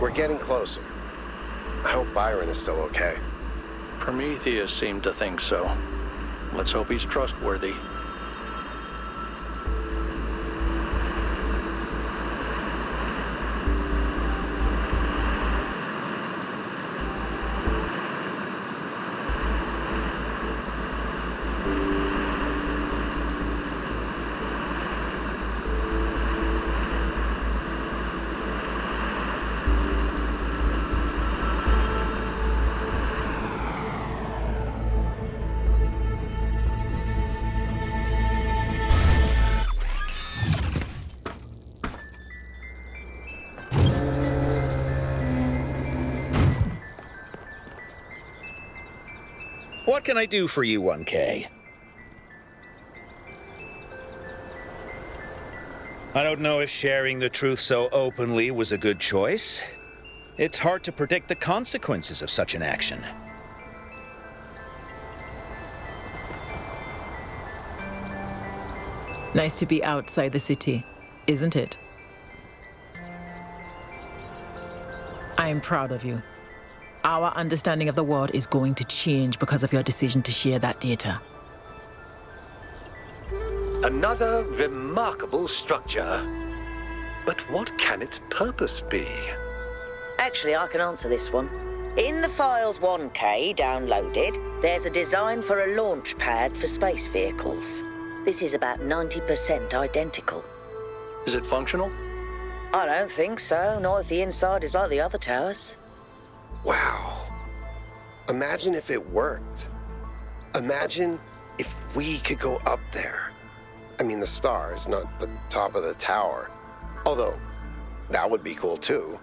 We're getting closer. I hope Byron is still okay. Prometheus seemed to think so. Let's hope he's trustworthy. What can I do for you, 1K? I don't know if sharing the truth so openly was a good choice. It's hard to predict the consequences of such an action. Nice to be outside the city, isn't it? I am proud of you. Our understanding of the world is going to change because of your decision to share that data. Another remarkable structure. But what can its purpose be? Actually, I can answer this one. In the files 1K downloaded, there's a design for a launch pad for space vehicles. This is about 90% identical. Is it functional? I don't think so, not if the inside is like the other towers. Wow. Imagine if it worked. Imagine if we could go up there. I mean, the stars, not the top of the tower. Although, that would be cool too.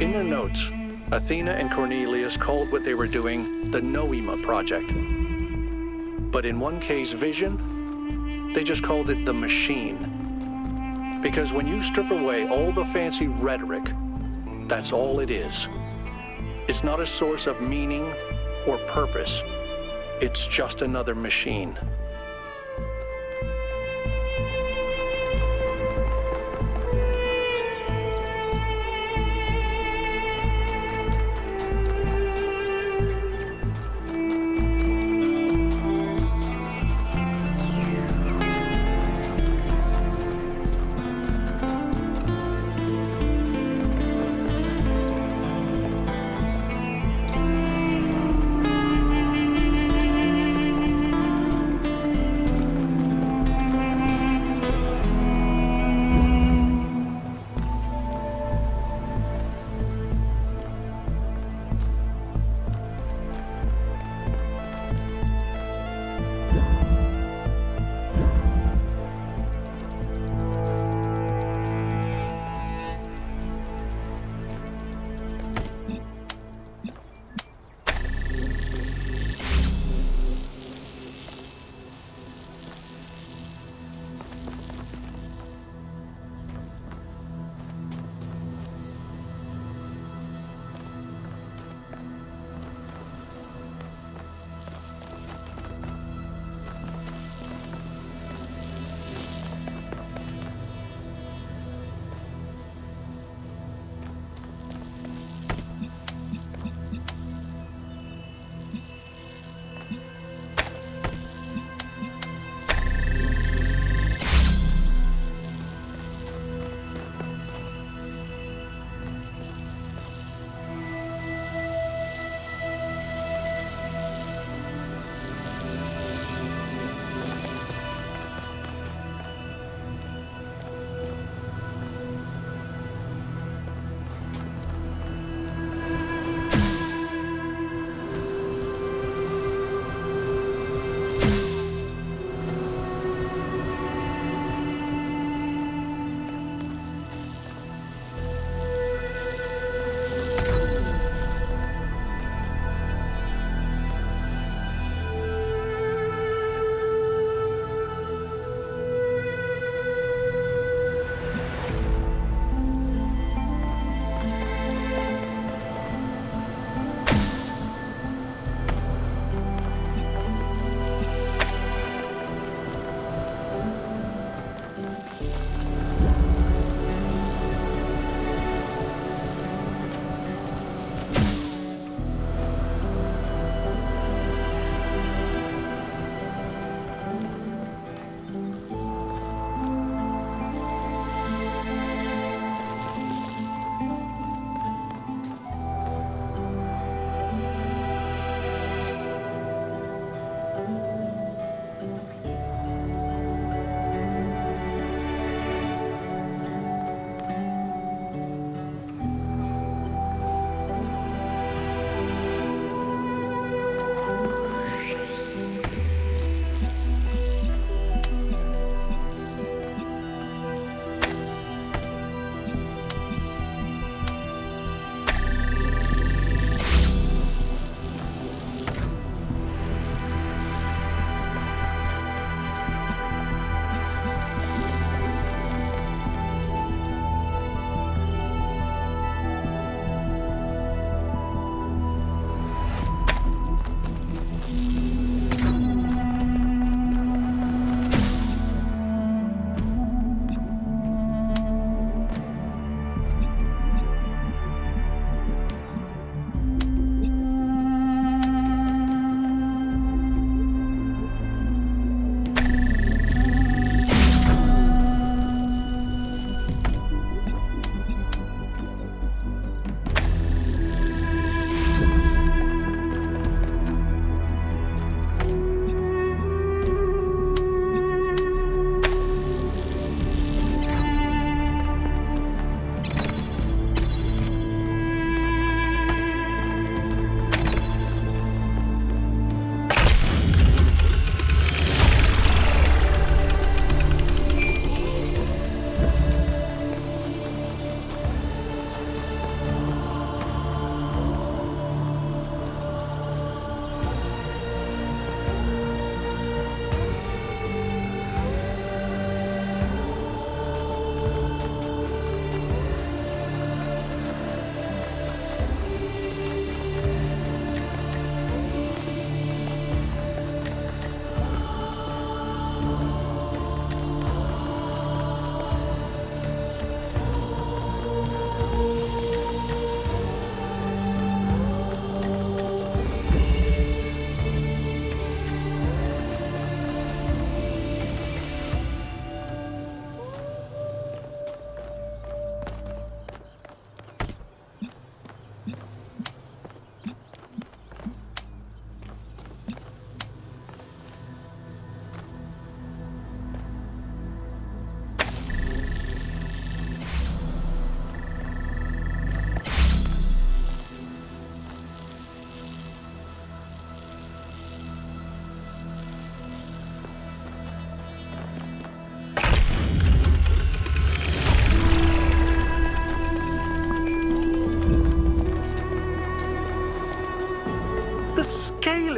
In their notes, Athena and Cornelius called what they were doing the Noema Project. But in 1K's vision, they just called it the Machine. Because when you strip away all the fancy rhetoric, that's all it is. It's not a source of meaning or purpose. It's just another machine.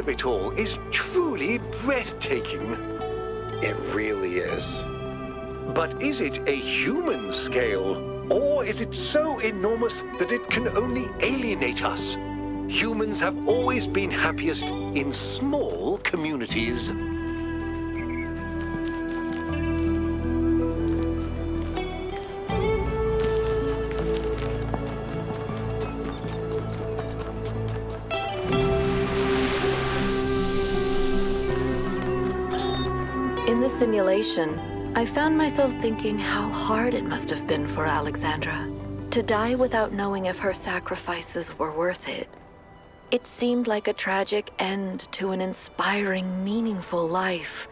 of it all is truly breathtaking. It really is. But is it a human scale? Or is it so enormous that it can only alienate us? Humans have always been happiest in small communities. In the simulation, I found myself thinking how hard it must have been for Alexandra to die without knowing if her sacrifices were worth it. It seemed like a tragic end to an inspiring, meaningful life.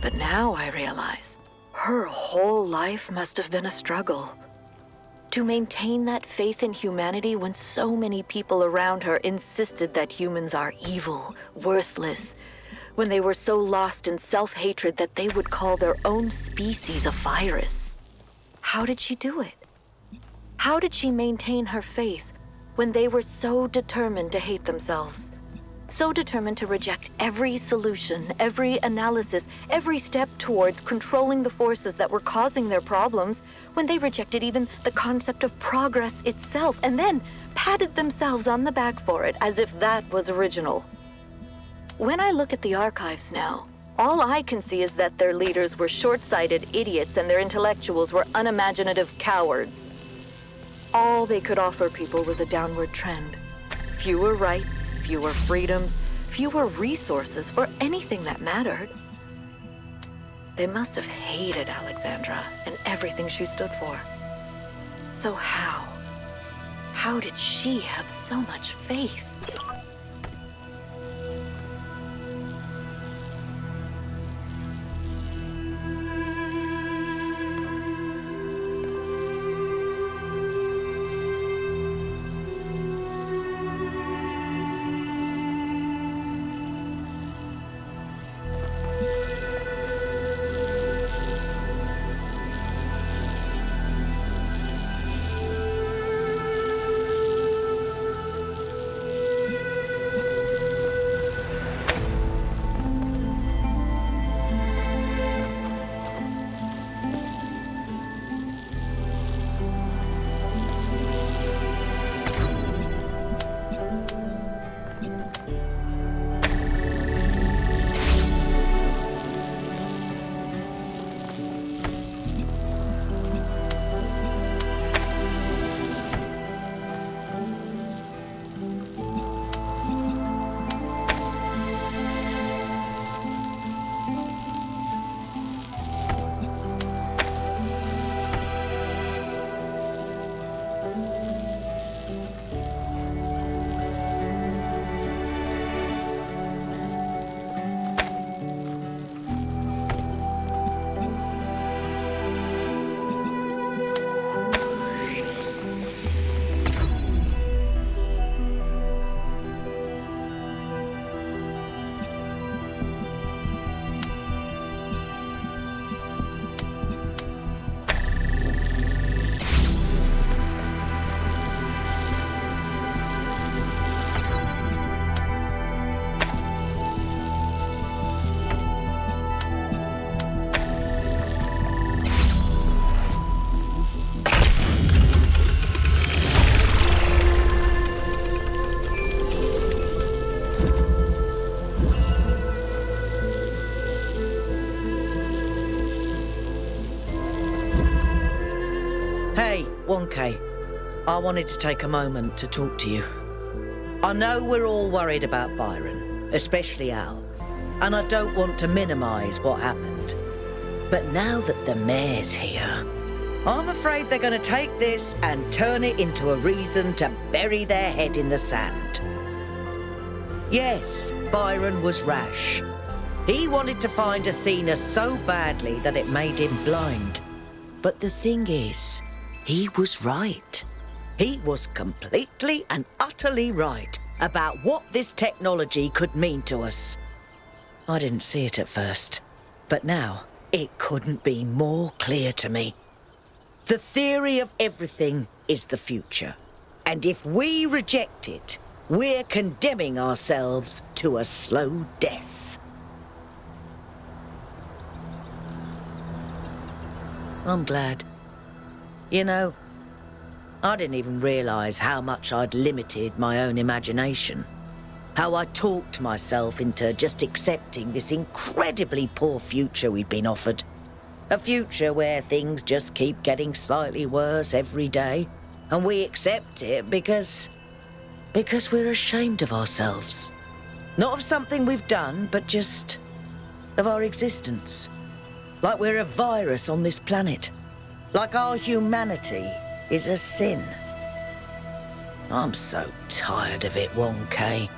But now I realize her whole life must have been a struggle. To maintain that faith in humanity when so many people around her insisted that humans are evil, worthless, when they were so lost in self-hatred that they would call their own species a virus. How did she do it? How did she maintain her faith when they were so determined to hate themselves? So determined to reject every solution, every analysis, every step towards controlling the forces that were causing their problems, when they rejected even the concept of progress itself, and then patted themselves on the back for it as if that was original. When I look at the archives now, all I can see is that their leaders were short-sighted idiots and their intellectuals were unimaginative cowards. All they could offer people was a downward trend. Fewer rights, fewer freedoms, fewer resources for anything that mattered. They must have hated Alexandra and everything she stood for. So how did she have so much faith? Hey, 1K. I wanted to take a moment to talk to you. I know we're all worried about Byron, especially Al, and I don't want to minimize what happened. But now that the mayor's here, I'm afraid they're going to take this and turn it into a reason to bury their head in the sand. Yes, Byron was rash. He wanted to find Athena so badly that it made him blind. But the thing is, he was right. He was completely and utterly right about what this technology could mean to us. I didn't see it at first, but now it couldn't be more clear to me. The theory of everything is the future. And if we reject it, we're condemning ourselves to a slow death. I'm glad. You know, I didn't even realize how much I'd limited my own imagination. How I talked myself into just accepting this incredibly poor future we'd been offered. A future where things just keep getting slightly worse every day, and we accept it because we're ashamed of ourselves. Not of something we've done, but just of our existence. Like we're a virus on this planet. Like our humanity is a sin. I'm so tired of it, 1K.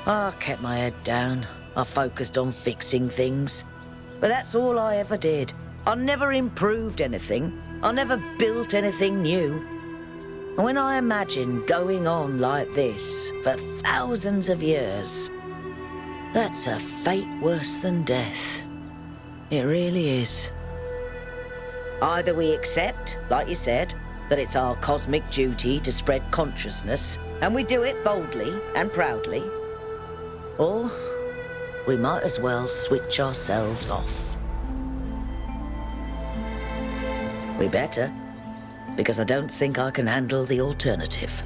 I kept my head down. I focused on fixing things. But that's all I ever did. I never improved anything. I never built anything new. And when I imagine going on like this for thousands of years, that's a fate worse than death. It really is. Either we accept, like you said, that it's our cosmic duty to spread consciousness, and we do it boldly and proudly, or we might as well switch ourselves off. We better, because I don't think I can handle the alternative.